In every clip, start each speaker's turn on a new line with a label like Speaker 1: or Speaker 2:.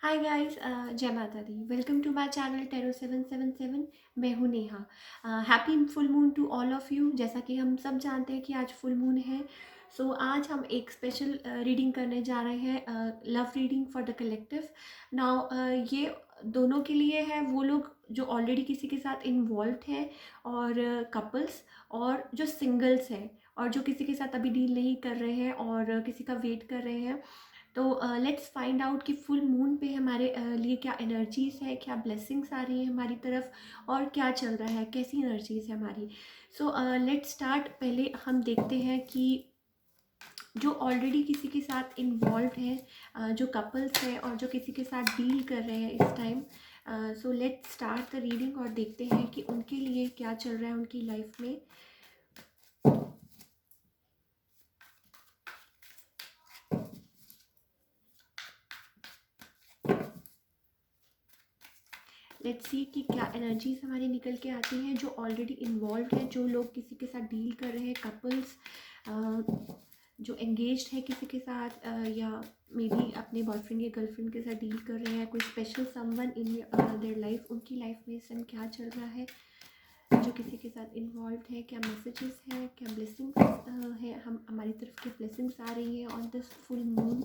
Speaker 1: हाय guys, जय माता दी। Welcome to my channel tarot 777। मैं हूँ Neha. Happy full moon to all of you. जैसा कि हम सब जानते हैं कि आज फुल मून है, सो आज हम एक स्पेशल रीडिंग करने जा रहे हैं, love reading for the collective. Now ये दोनों के लिए है, वो लोग जो ऑलरेडी किसी के साथ इन्वॉल्व हैं, और कपल्स, और जो सिंगल्स हैं, और जो किसी के साथ अभी डील नहीं कर रहे हैं और किसी का वेट कर रहे हैं। तो लेट्स फाइंड आउट कि फुल मून पे हमारे लिए क्या एनर्जीज है, क्या ब्लेसिंग्स आ रही है हमारी तरफ, और क्या चल रहा है, कैसी एनर्जीज है हमारी। So let's start. पहले हम देखते हैं कि जो ऑलरेडी किसी के साथ इन्वॉल्व है, जो कपल्स हैं और जो किसी के साथ डील कर रहे हैं इस time. So let's start the reading और देखते हैं कि उनके लिए क्या चल रहा है उनकी लाइफ में। लेट्स सी कि क्या एनर्जीज हमारी निकल के आती हैं, जो ऑलरेडी इन्वॉल्व है, जो लोग किसी के साथ डील कर रहे हैं, कपल्स जो एंगेज्ड है किसी के साथ, या मे बी अपने बॉयफ्रेंड या गर्लफ्रेंड के साथ डील कर रहे हैं, कोई special someone in their life, उनकी लाइफ में इस टाइम क्या चल रहा है, जो किसी के साथ इन्वॉल्व है, क्या मैसेजेस हैं, क्या ब्लेसिंग्स है, हम हमारी तरफ की ब्लेसिंग्स आ रही है on this full moon.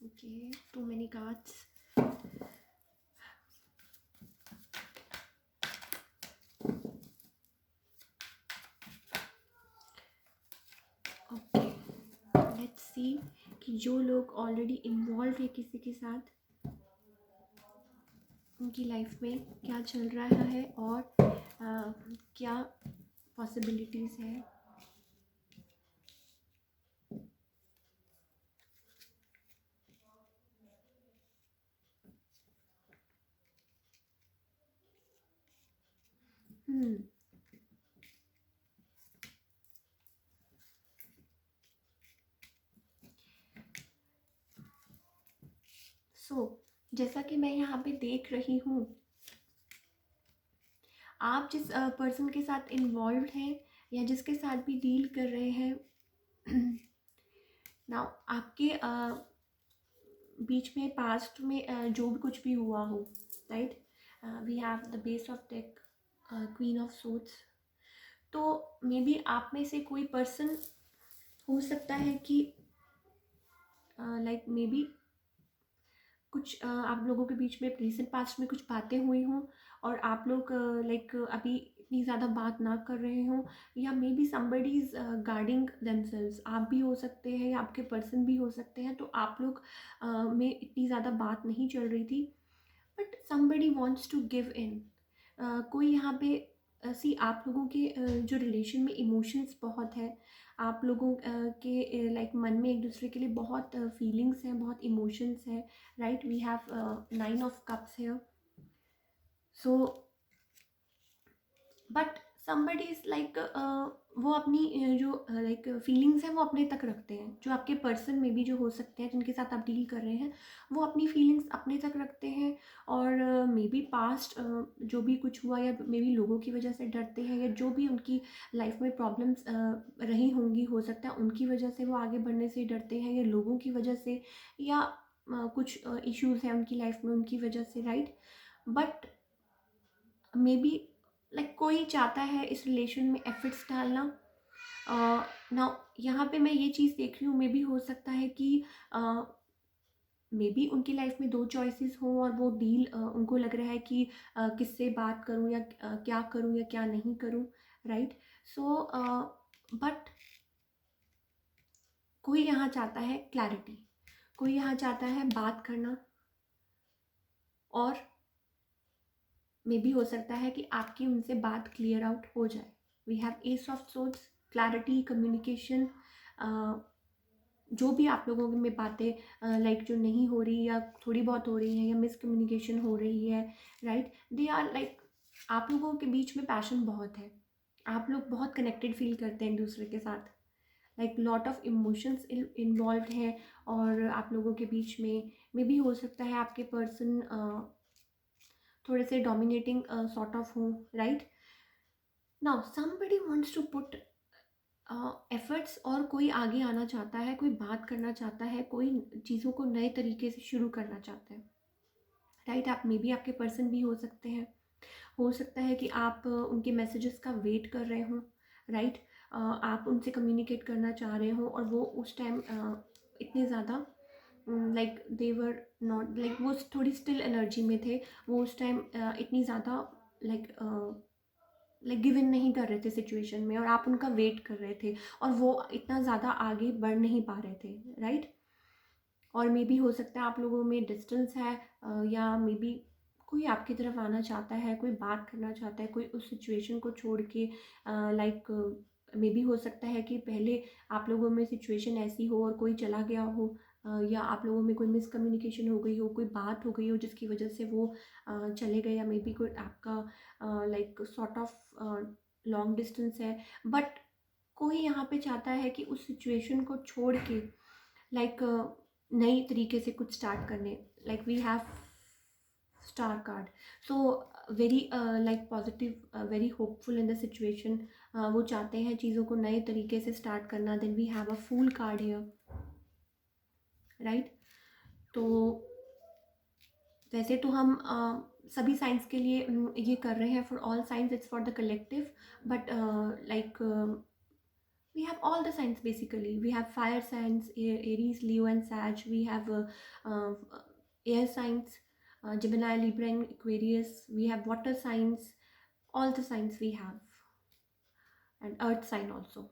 Speaker 1: Okay, too many cards. Okay, let's see कि जो लोग ऑलरेडी इन्वॉल्व है किसी के साथ, उनकी लाइफ में क्या चल रहा है और क्या पॉसिबिलिटीज़ है। हम्म सो जैसा कि मैं यहाँ पे देख रही हूँ, आप जिस पर्सन के साथ इन्वॉल्व हैं या जिसके साथ भी डील कर रहे हैं, नाउ आपके बीच में पास्ट में जो भी कुछ भी हुआ हो, right. We have the base of deck, queen of swords. तो मे बी आप में से कोई पर्सन हो सकता है कि लाइक मे बी कुछ आप लोगों के बीच में रिसेंट पास्ट में कुछ बातें हुई हों, और आप लोग लाइक अभी इतनी ज़्यादा बात ना कर रहे हों, या maybe somebody is guarding themselves. आप भी हो सकते हैं या आपके पर्सन भी हो सकते हैं। तो आप लोग में इतनी ज़्यादा बात नहीं चल रही थी, but somebody wants to give in. कोई यहाँ पे सी आप लोगों के जो रिलेशन में इमोशंस बहुत है, आप लोगों के लाइक मन में एक दूसरे के लिए बहुत फीलिंग्स हैं, बहुत इमोशंस हैं, right. We have 9 of cups here। So but somebody is like वो अपनी जो लाइक फीलिंग्स हैं वो अपने तक रखते हैं। जो आपके पर्सन में भी जो हो सकते हैं जिनके साथ आप डील कर रहे हैं, वो अपनी फीलिंग्स अपने तक रखते हैं, और मे बी पास्ट जो भी कुछ हुआ, या मे बी लोगों की वजह से डरते हैं, या जो भी उनकी लाइफ में प्रॉब्लम्स रही होंगी, हो सकता है उनकी वजह से वो आगे बढ़ने से डरते हैं, या लोगों की वजह से, या कुछ इश्यूज़ हैं उनकी लाइफ में उनकी वजह से, right. But may be like कोई चाहता है इस रिलेशन में एफर्ट्स डालना। ना यहाँ पे मैं ये चीज़ देख रही हूँ, मे बी हो सकता है कि मे बी उनकी लाइफ में दो चॉइसेस हों, और वो डील उनको लग रहा है कि किससे बात करूँ, या क्या करूँ या क्या नहीं करूँ, राइट। सो बट कोई यहाँ चाहता है क्लैरिटी, कोई यहाँ चाहता है बात करना, और मे बी हो सकता है कि आपकी उनसे बात क्लियर आउट हो जाए। We have ace of swords, clarity, communication, जो भी आप लोगों में बातें लाइक जो नहीं हो रही या थोड़ी बहुत हो रही है या मिसकम्युनिकेशन हो रही है, राइट, दे आर लाइक, आप लोगों के बीच में पैशन बहुत है, आप लोग बहुत कनेक्टेड फील करते हैं एक दूसरे के साथ, like lot of emotions involve है, और आप लोगों के बीच में मे भी हो सकता है आपके पर्सन थोड़े से डोमिनेटिंग सॉर्ट ऑफ हो, right. Now somebody wants to put efforts, और कोई आगे आना चाहता है, कोई बात करना चाहता है, कोई चीज़ों को नए तरीके से शुरू करना चाहता है, राइट। आप मे बी आपके पर्सन भी हो सकते हैं, हो सकता है कि आप उनके मैसेजेस का वेट कर रहे हो, राइट। आप उनसे कम्युनिकेट करना चाह रहे हो और वो उस टाइम इतने ज़्यादा like they were not like, वो थोड़ी स्टिल एनर्जी में थे, वो उस टाइम इतनी ज़्यादा लाइक गिव इन नहीं कर रहे थे सिचुएशन में, और आप उनका वेट कर रहे थे, और वो इतना ज़्यादा आगे बढ़ नहीं पा रहे थे, राइट। और मे बी हो सकता है आप लोगों में डिस्टेंस है, या मे बी कोई आपकी तरफ आना चाहता है, कोई बात करना चाहता है, कोई उस सिचुएशन को छोड़ के लाइक, मे बी हो सकता है कि पहले आप लोगों में सिचुएशन ऐसी हो और कोई चला गया हो, या आप लोगों में कोई मिसकम्युनिकेशन हो गई हो, कोई बात हो गई हो जिसकी वजह से वो चले गए, या मे बी कोई आपका like sort of long distance है, बट कोई यहाँ पे चाहता है कि उस सिचुएशन को छोड़ के लाइक नई तरीके से कुछ स्टार्ट करने, like we have star card, so very like positive, very hopeful in the situation, वो चाहते हैं चीज़ों को नए तरीके से स्टार्ट करना। Then we have a fool card here, right. तो वैसे तो हम सभी साइंस के लिए ये कर रहे हैं, for all science, it's for the collective, but like we have all the signs basically. We have fire signs, Aries, Leo and Sag. We have air signs, Gemini, Libra and Aquarius. We have water signs, all the signs we have, and earth sign also,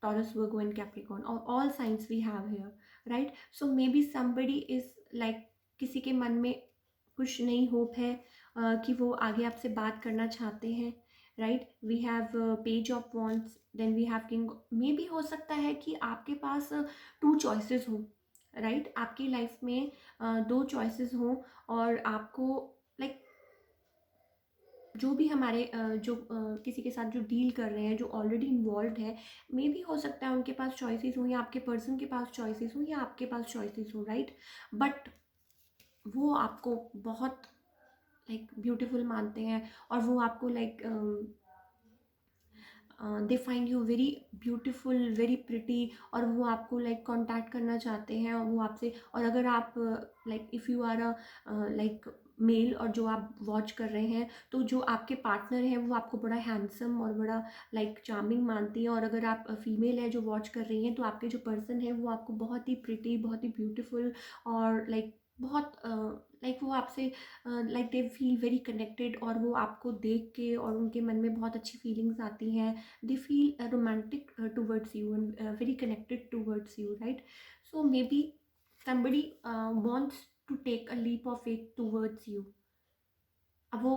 Speaker 1: Taurus, Virgo and Capricorn. All signs we have here, right? So maybe somebody is like, किसी के मन में कुछ नई hope है कि वो आगे आपसे बात करना चाहते हैं, right. We have page of wands, then we have king. मे भी हो सकता है कि आपके पास टू चॉइसेस हो, राइट। आपकी लाइफ में दो चॉइसेस हो, और आपको लाइक जो भी हमारे जो किसी के साथ जो डील कर रहे हैं, जो ऑलरेडी इन्वॉल्व है, मे भी हो सकता है उनके पास चॉइसेस हों, या आपके पर्सन के पास चॉइसेस हों, या आपके पास चॉइसेस हों, राइट। बट वो आपको बहुत लाइक ब्यूटीफुल मानते हैं, और वो आपको like they find you very beautiful, very pretty, और वो आपको लाइक कांटेक्ट करना चाहते हैं, और वो आपसे, और अगर आप like if you are a like male, और जो आप वॉच कर रहे हैं, तो जो आपके पार्टनर हैं वो आपको बड़ा हैंडसम और बड़ा लाइक चार्मिंग मानती है, और अगर आप फीमेल है जो वॉच कर रही हैं, तो आपके जो पर्सन है वो आपको बहुत ही प्रिटी, बहुत ही ब्यूटीफुल, और लाइक बहुत लाइक वो आपसे like they feel very connected, और वो आपको देख के और उनके मन में बहुत अच्छी फीलिंग्स आती हैं, they feel romantic towards you and very connected towards you, right? So maybe somebody wants to take a leap of faith towards you. अब वो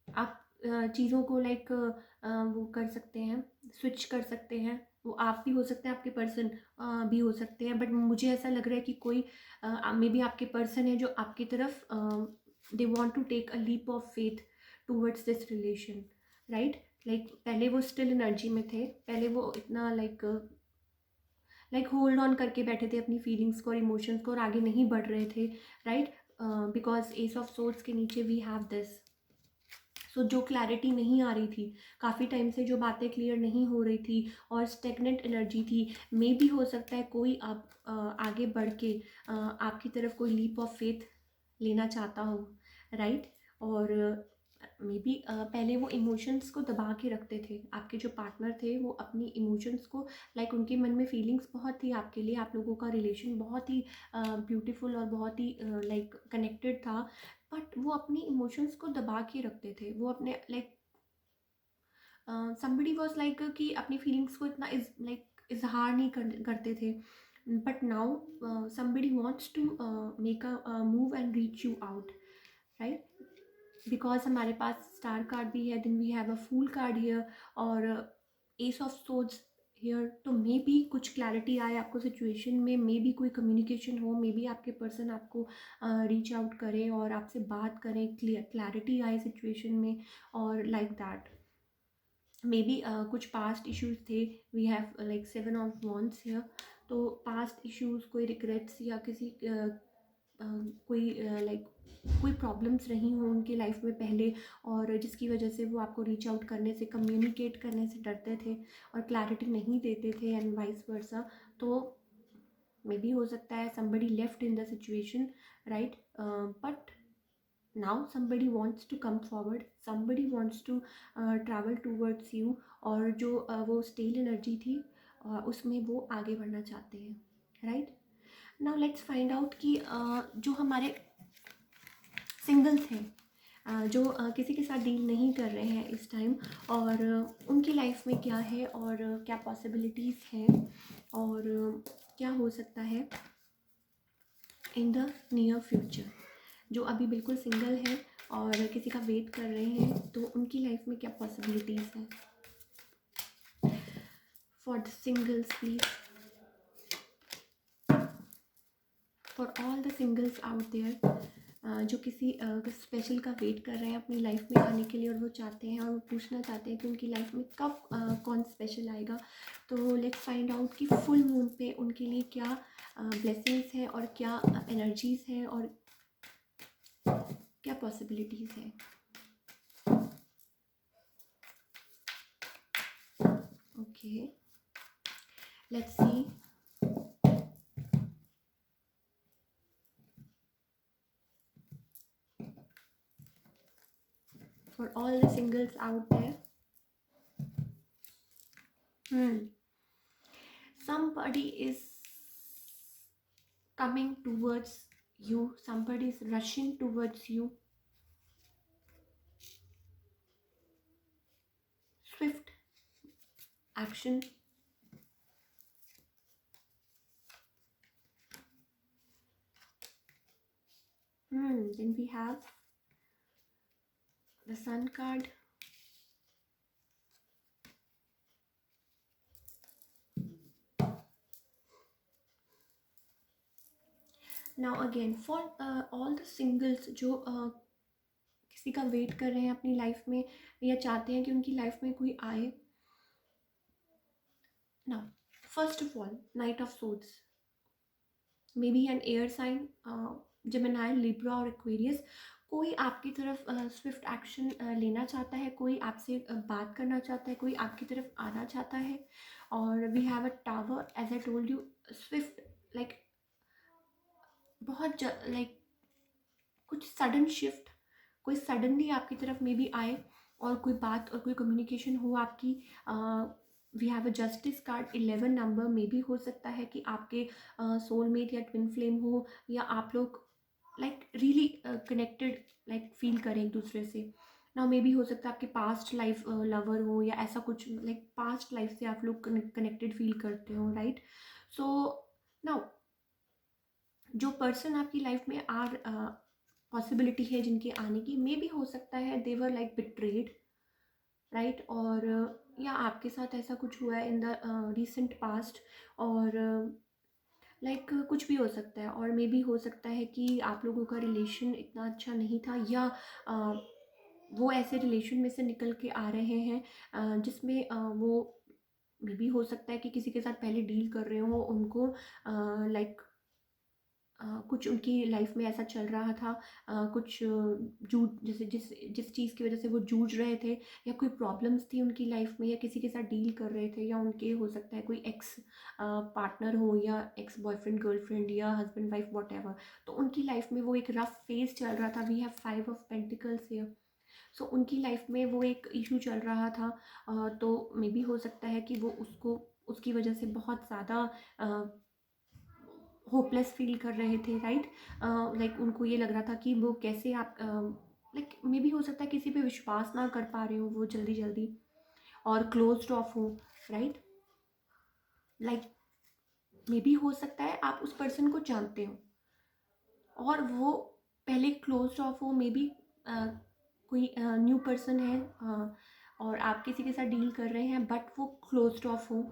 Speaker 1: आप चीज़ों को लाइक वो कर सकते हैं, स्विच कर सकते हैं, वो आप भी हो सकते हैं, आपके पर्सन भी हो सकते हैं, बट मुझे ऐसा लग रहा है कि कोई मे बी आपके पर्सन है जो आपकी तरफ they want to take a leap of faith towards this relation, right. Like पहले वो स्टिल एनर्जी में थे, पहले वो इतना लाइक होल्ड ऑन करके बैठे थे अपनी फीलिंग्स को और इमोशंस को, और आगे नहीं बढ़ रहे थे, right. Because S of swords के नीचे वी हैव दिस। सो जो क्लैरिटी नहीं आ रही थी, काफ़ी टाइम से जो बातें क्लियर नहीं हो रही थी, और स्टेगनेंट एनर्जी थी, मे भी हो सकता है कोई आप आगे बढ़ के आपकी तरफ कोई लीप ऑफ फेथ लेना चाहता हो, राइट। और मे बी पहले वो इमोशंस को दबा के रखते थे, आपके जो पार्टनर थे वो अपनी इमोशंस को लाइक उनके मन में फीलिंग्स बहुत थी आपके लिए, आप लोगों का रिलेशन बहुत ही ब्यूटीफुल और बहुत ही लाइक कनेक्टेड था, बट वो अपनी इमोशंस को दबा के रखते थे, वो अपने लाइक समबडी वॉज लाइक कि अपनी फीलिंग्स को इतना लाइक इजहार नहीं करते थे, but now somebody wants to make a move and reach you out, right. Because हमारे पास स्टार कार्ड भी है, then we have a fool card here, और एस ऑफ सोर्ड्स हियर, तो मे बी कुछ क्लैरिटी आए आपको सिचुएशन में, मे बी कोई कम्युनिकेशन हो, मे बी आपके पर्सन आपको रीच आउट करें और आपसे बात करें, क्लैरिटी आए सिचुएशन में, और लाइक दैट मे बी कुछ पास्ट इश्यूज थे। We have like 7 of Wands here, तो पास्ट इश्यूज, कोई रिग्रेट्स या किसी कोई लाइक कोई प्रॉब्लम्स रही हों उनकी लाइफ में पहले, और जिसकी वजह से वो आपको रीच आउट करने से, कम्युनिकेट करने से डरते थे और क्लैरिटी नहीं देते थे, एंड वाइस वर्सा। तो मे बी हो सकता है somebody left in the situation, right? But now somebody wants to come forward, somebody wants to travel towards you, और जो वो स्टेल एनर्जी थी उसमें वो आगे बढ़ना चाहते हैं, right? Now let's find out कि जो हमारे सिंगल्स हैं, जो किसी के साथ डील नहीं कर रहे हैं इस टाइम, और उनकी लाइफ में क्या है और क्या पॉसिबिलिटीज़ हैं और क्या हो सकता है इन द नियर फ्यूचर। जो अभी बिल्कुल सिंगल है और किसी का वेट कर रहे हैं, तो उनकी लाइफ में क्या पॉसिबिलिटीज़ हैं for the singles please, for all the singles out there जो किसी स्पेशल का वेट कर रहे हैं अपनी लाइफ में आने के लिए, और वो चाहते हैं और वो पूछना चाहते हैं कि उनकी लाइफ में कब कौन स्पेशल आएगा। तो लेट्स फाइंड आउट कि फुल मून पे उनके लिए क्या ब्लेसिंग्स है और क्या एनर्जीज है और क्या पॉसिबिलिटीज़ है। Okay, let's C. For all the singles out there, somebody is coming towards you, somebody is rushing towards you, swift action, then we have the Sun card, now again for all the singles जो किसी का wait कर रहे हैं अपनी life में या चाहते हैं कि उनकी लाइफ में कोई आए। Now first of all, knight of swords, maybe an air sign, Gemini, Libra और एक्वेरियस। कोई आपकी तरफ स्विफ्ट एक्शन लेना चाहता है, कोई आपसे बात करना चाहता है, कोई आपकी तरफ आना चाहता है। और we have a tower, as I told you, swift like बहुत लाइक कुछ सडन शिफ्ट, कोई सडनली आपकी तरफ मे बी आए और कोई बात और कोई कम्युनिकेशन हो आपकी। We have a justice card, 11 number, maybe हो सकता है कि आपके सोलमेट या ट्विन फ्लेम हो, या आप लोग like really connected like feel करें एक दूसरे से। ना मे बी हो सकता है आपके पास्ट लाइफ लवर हो, या ऐसा कुछ लाइक पास्ट लाइफ से आप लोग कनेक्टेड फील करते हो, राइट? सो नाउ जो पर्सन आपकी लाइफ में पॉसिबिलिटी है जिनके आने की, मे भी हो सकता है दे वर लाइक बिट्रेड, राइट? और या आपके साथ ऐसा कुछ हुआ है इन द रिसेंट पास्ट, और लाइक कुछ भी हो सकता है। और मे भी हो सकता है कि आप लोगों का रिलेशन इतना अच्छा नहीं था, या वो ऐसे रिलेशन में से निकल के आ रहे हैं जिसमें वो मे भी हो सकता है कि किसी के साथ पहले डील कर रहे हो उनको लाइक कुछ उनकी लाइफ में ऐसा चल रहा था, कुछ जूझ, जैसे जिस जिस चीज़ की वजह से वो जूझ रहे थे, या कोई प्रॉब्लम्स थी उनकी लाइफ में, या किसी के साथ डील कर रहे थे, या उनके हो सकता है कोई एक्स पार्टनर हो, या एक्स बॉयफ्रेंड गर्लफ्रेंड, या हस्बैंड वाइफ वॉट एवर। तो उनकी लाइफ में वो एक रफ फेज चल रहा था। We have 5 of Pentacles here. So उनकी लाइफ में वो एक इशू चल रहा था, तो मे बी हो सकता है कि वो उसको उसकी वजह से बहुत ज़्यादा होपलेस फील कर रहे थे, राइट? लाइक उनको ये लग रहा था कि वो कैसे आप लाइक मे बी हो सकता है किसी पे विश्वास ना कर पा रहे हो वो जल्दी जल्दी, और क्लोज्ड ऑफ हो, राइट? लाइक मे बी हो सकता है आप उस पर्सन को जानते हो और वो पहले क्लोज्ड ऑफ हो, मे बी कोई न्यू पर्सन है और आप किसी के साथ डील कर रहे हैं, बट वो क्लोज्ड ऑफ हो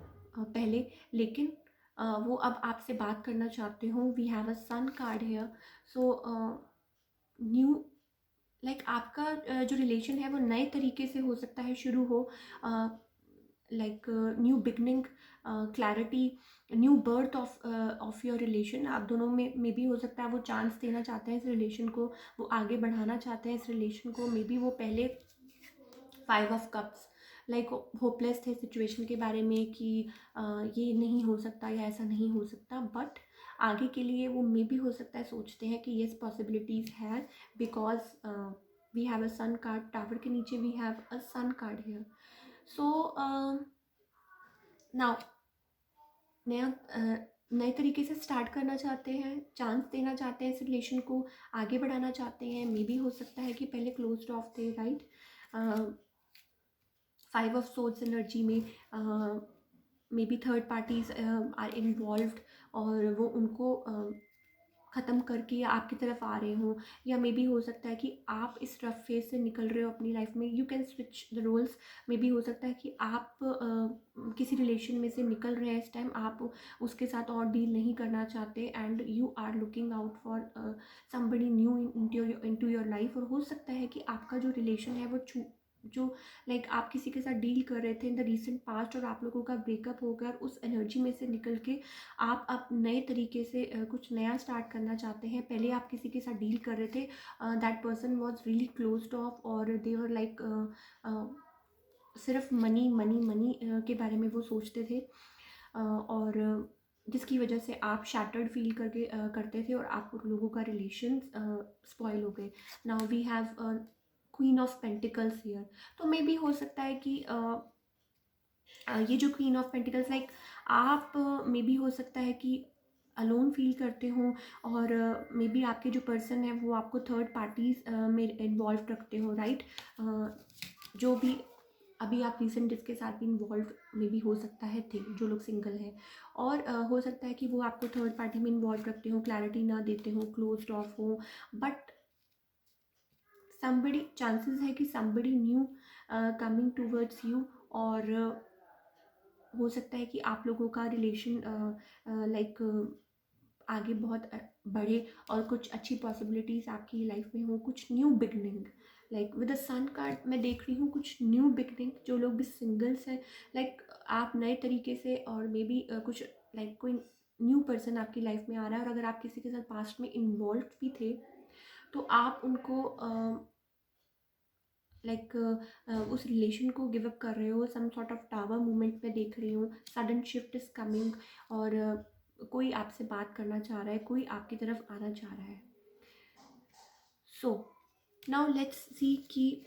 Speaker 1: पहले, लेकिन वो अब आपसे बात करना चाहते हो। We have a sun card here. So new, like आपका जो रिलेशन है वो नए तरीके से हो सकता है शुरू हो, like new beginning, clarity, new birth of your relation. आप दोनों में भी हो सकता है वो चांस देना चाहते हैं इस रिलेशन को, वो आगे बढ़ाना चाहते हैं इस रिलेशन को। मे बी वो पहले 5 ऑफ कप्स, लाइक होपलेस थे सिचुएशन के बारे में कि ये नहीं हो सकता या ऐसा नहीं हो सकता, बट आगे के लिए वो मे भी हो सकता है सोचते हैं कि येस पॉसिबिलिटीज़ है, because we have a sun card. Tower के नीचे we have a sun card here. So now नया नए तरीके से स्टार्ट करना चाहते हैं, चांस देना चाहते हैं इस रिलेशन को, आगे बढ़ाना चाहते हैं। मे भी हो सकता है कि पहले क्लोज्ड ऑफ थे, राइट। 5 ऑफ सोर्ड्स एनर्जी में maybe third parties are involved, और वो उनको ख़त्म करके आपकी तरफ आ रहे हों, या मे बी हो सकता है कि आप इस रफ फेज से निकल रहे हो अपनी लाइफ में। You can switch the roles. Maybe हो सकता है कि आप किसी रिलेशन में से निकल रहे हैं इस टाइम, आप उसके साथ और डील नहीं करना चाहते, and you are looking out for somebody new into your life. और हो सकता है कि आपका जो रिलेशन है वो जो लाइक आप किसी के साथ डील कर रहे थे इन द रिसेंट पास्ट, और आप लोगों का ब्रेकअप होकर उस एनर्जी में से निकल के आप अब नए तरीके से कुछ नया स्टार्ट करना चाहते हैं। पहले आप किसी के साथ डील कर रहे थे, that person was really closed of, और दे वर लाइक सिर्फ मनी मनी मनी के बारे में वो सोचते थे, और जिसकी वजह से आप शैटर्ड फील करते थे, और आप लोगों का रिलेशन स्पॉइल हो गए। Now we have queen of pentacles here. तो मे बी हो सकता है कि ये जो क्वीन ऑफ पेंटिकल्स, लाइक आप मे बी हो सकता है कि अलोन फील करते हो, और मे बी आपके जो पर्सन है वो आपको थर्ड पार्टीज में इन्वॉल्व रखते हो, राइट। जो भी अभी आप रिसेंट जिसके साथ भी इन्वॉल्व मे बी हो सकता है थे, जो लोग सिंगल हैं, और हो सकता है कि वो आपको थर्ड पार्टी में इन्वॉल्व रखते हो, क्लैरिटी ना देते हो, क्लोज्ड ऑफ हो, बट somebody, चांसेस है कि somebody new coming towards you, और हो सकता है कि आप लोगों का रिलेशन लाइक आगे बहुत बढ़े, और कुछ अच्छी पॉसिबिलिटीज़ आपकी लाइफ में हो, कुछ new beginning. Like with the sun card मैं देख रही हूँ कुछ न्यू बिगनिंग। जो लोग भी सिंगल्स हैं, लाइक आप नए तरीके से, और मे बी कुछ लाइक कोई न्यू पर्सन आपकी लाइफ में आ रहा है, और अगर आप किसी के साथ पास्ट में इन्वॉल्व भी थे, तो आप उनको लाइक उस रिलेशन को गिव अप कर रहे हो। Some sort of tower movement में देख रही हूँ, सडन शिफ्ट इज कमिंग, और कोई आपसे बात करना चाह रहा है, कोई आपकी तरफ आना चाह रहा है। सो नाउ लेट्स सी कि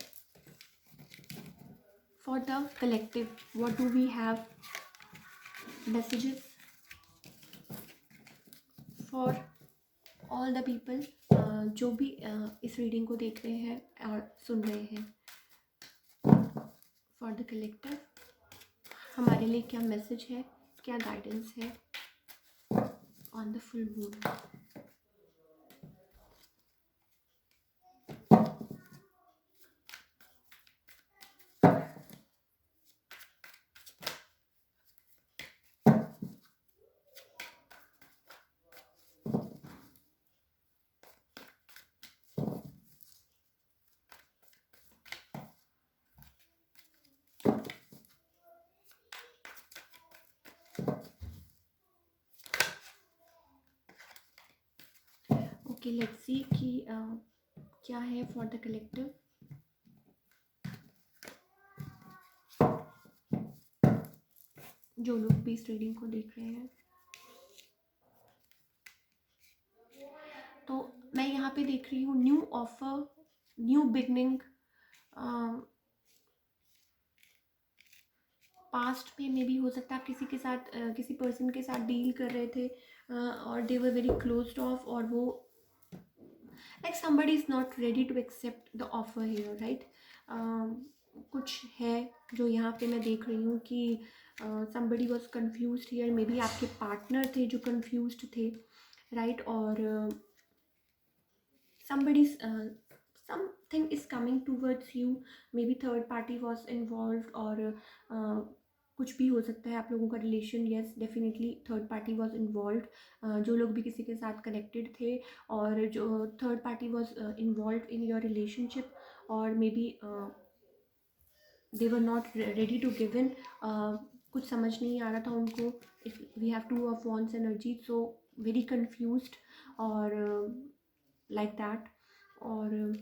Speaker 1: for the collective what do we have messages for all the people जो भी इस रीडिंग को देख रहे हैं और सुन रहे हैं। फॉर द कलेक्टिव हमारे लिए क्या मैसेज है, क्या गाइडेंस है on the full moon. Okay, let's see कि क्या है फॉर द कलेक्टिव। जो लोग भी इस रीडिंग को देख रहे हैं, तो मैं यहाँ पे देख रही हूँ new offer, new beginning. Past में मे बी हो सकता है आप किसी के साथ किसी पर्सन के साथ डील कर रहे थे, और दे वर वेरी क्लोज्ड ऑफ, और वो like somebody is not ready to accept the offer here, right? कुछ है जो यहाँ पे मैं देख रही हूँ कि somebody was confused here, may be आपके पार्टनर थे जो confused थे, right? और somebody's something is coming towards you, maybe third party was involved, or कुछ भी हो सकता है आप लोगों का relation. Yes, definitely third party was involve. जो लोग भी किसी के साथ कनेक्टेड थे और जो third party was involve in your relationship, और maybe they were not ready to give in. कुछ समझ नहीं आ रहा था उनको। If we have two of wands energy, so very confused और लाइक दैट, और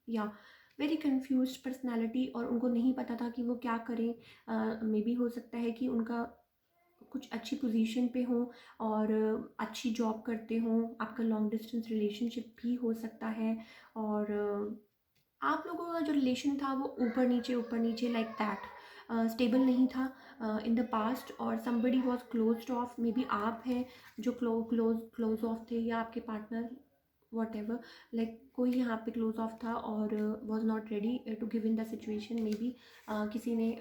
Speaker 1: या वेरी कंफ्यूज पर्सनैलिटी, और उनको नहीं पता था कि वो क्या करें। मे बी हो सकता है कि उनका कुछ अच्छी पोजीशन पे हो और अच्छी जॉब करते हों, आपका लॉन्ग डिस्टेंस रिलेशनशिप भी हो सकता है, और आप लोगों का जो रिलेशन था वो ऊपर नीचे लाइक दैट स्टेबल नहीं था इन द पास्ट, और somebody was closed of. May be आप हैं जो क्लोज ऑफ थे, या आपके पार्टनर, वॉट एवर, लाइक कोई यहाँ पे क्लोज ऑफ था और was not ready to give in the situation. Maybe किसी ने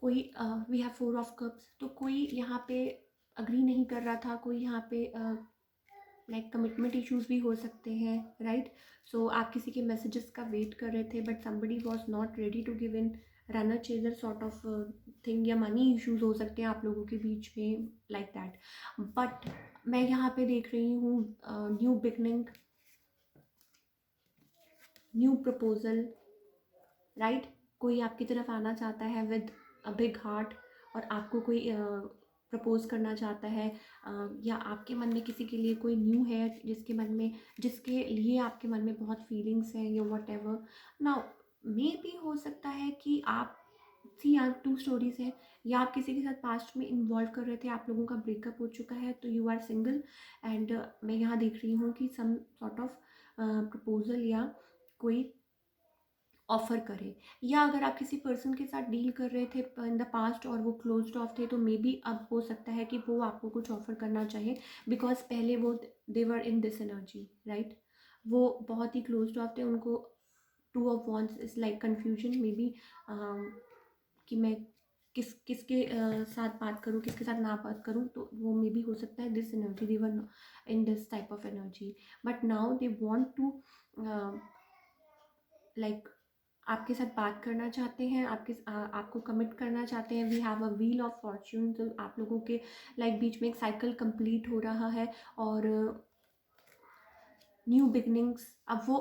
Speaker 1: कोई वी हैव 4 ऑफ कप्स, तो कोई यहाँ पे अग्री नहीं कर रहा था, कोई यहाँ पे लाइक कमिटमेंट इश्यूज भी हो सकते हैं, राइट। सो आप किसी के मैसेजेस का वेट कर रहे थे but somebody was not ready to give in, runner chaser sort of thing, या मनी इश्यूज हो सकते हैं आप लोगों के बीच में, लाइक दैट। बट मैं यहाँ पे देख रही हूँ new beginning, new proposal, right. कोई आपकी तरफ आना चाहता है विद अ बिग हार्ट, और आपको कोई प्रपोज करना चाहता है, या आपके मन में किसी के लिए कोई न्यू है जिसके लिए आपके मन में बहुत फीलिंग्स हैं, या वट एवर। नाउ मे भी हो सकता है कि आप सी, आप 2 स्टोरीज है, या आप किसी के साथ पास्ट में इन्वॉल्व कर रहे थे, आप लोगों का ब्रेकअप हो चुका है तो यू आर सिंगल, एंड मैं यहाँ देख रही हूँ कि सम सॉर्ट ऑफ प्रपोजल या कोई ऑफ़र करे, या अगर आप किसी पर्सन के साथ डील कर रहे थे इन द पास्ट और वो क्लोज्ड ऑफ थे, तो मे बी अब हो सकता है कि वो आपको कुछ ऑफ़र करना चाहे, बिकॉज पहले वो दे were in this energy, right. वो बहुत ही क्लोज्ड ऑफ थे, उनको 2 of wants is like confusion, may be कि मैं किसके साथ बात करूँ, किसके साथ ना बात करूँ, तो वो मे बी हो सकता है this energy, they were in this type of energy, but now they want to like आपके साथ बात करना चाहते हैं, आपको कमिट करना चाहते हैं। We have a wheel of fortune, तो आप लोगों के लाइक बीच में एक साइकिल कंप्लीट हो रहा है, और न्यू बिगनिंग्स अब वो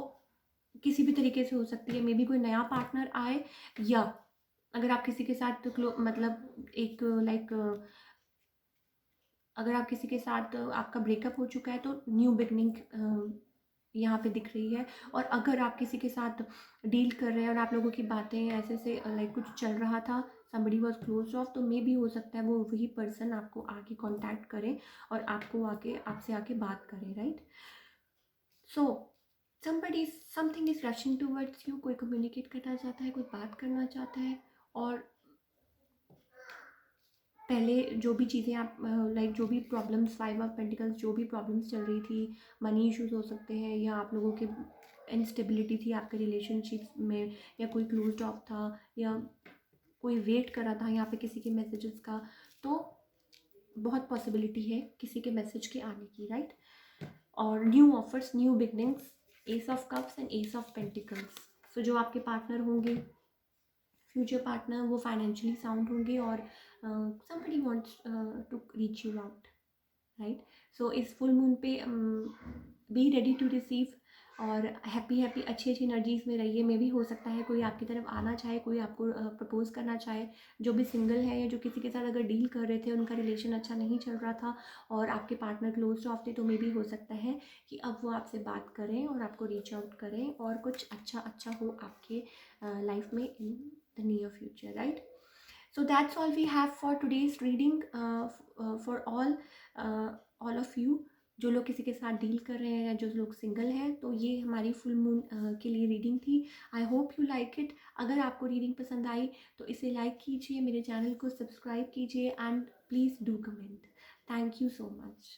Speaker 1: किसी भी तरीके से हो सकती है। मे बी कोई नया पार्टनर आए, या अगर आप किसी के साथ मतलब एक लाइक अगर आप किसी के साथ आपका ब्रेकअप हो चुका है तो न्यू बिगनिंग यहाँ पे दिख रही है, और अगर आप किसी के साथ डील कर रहे हैं और आप लोगों की बातें ऐसे से लाइक कुछ चल रहा था, somebody was closed off, तो मे भी हो सकता है वो वही पर्सन आपको आके कांटेक्ट करे और आपसे आके बात करे, right. So something is rushing towards you, कोई कम्युनिकेट करना चाहता है, कोई बात करना चाहता है, और पहले जो भी चीज़ें आप लाइक जो भी प्रॉब्लम्स, 5 ऑफ पेंटिकल्स, जो भी प्रॉब्लम्स चल रही थी, मनी इश्यूज हो सकते हैं, या आप लोगों के इनस्टेबिलिटी थी आपके रिलेशनशिप में, या कोई क्लोज्ड ऑफ था, या कोई वेट कर रहा था यहाँ पे किसी के मैसेजेस का, तो बहुत पॉसिबिलिटी है किसी के मैसेज के आने की, राइट। और new offers, new beginnings, ace of cups and ace of pentacles. So जो आपके पार्टनर होंगे, फ्यूचर पार्टनर, वो फाइनेंशियली साउंड होंगे, और somebody wants to reach you out, right. So इस फुल मून पे बी रेडी टू रिसीव, और happy happy अच्छी अच्छी एनर्जीज में रहिए। मे भी हो सकता है कोई आपकी तरफ आना चाहे, कोई आपको प्रपोज करना चाहे, जो भी सिंगल है या जो किसी के साथ अगर डील कर रहे थे, उनका रिलेशन अच्छा नहीं चल रहा था और आपके पार्टनर क्लोज ऑफ थे, तो मे भी हो सकता है कि अब वो आपसे बात करें और आपको रीच आउट करें, और कुछ अच्छा हो आपके लाइफ में in the near future, right. So that's all we have for today's reading for all of you, जो लोग किसी के साथ डील कर रहे हैं या जो लोग सिंगल हैं, तो ये हमारी फुल मून के लिए रीडिंग थी। I hope you like it. अगर आपको रीडिंग पसंद आई तो इसे लाइक कीजिए, मेरे चैनल को सब्सक्राइब कीजिए, and please do comment. Thank you so much.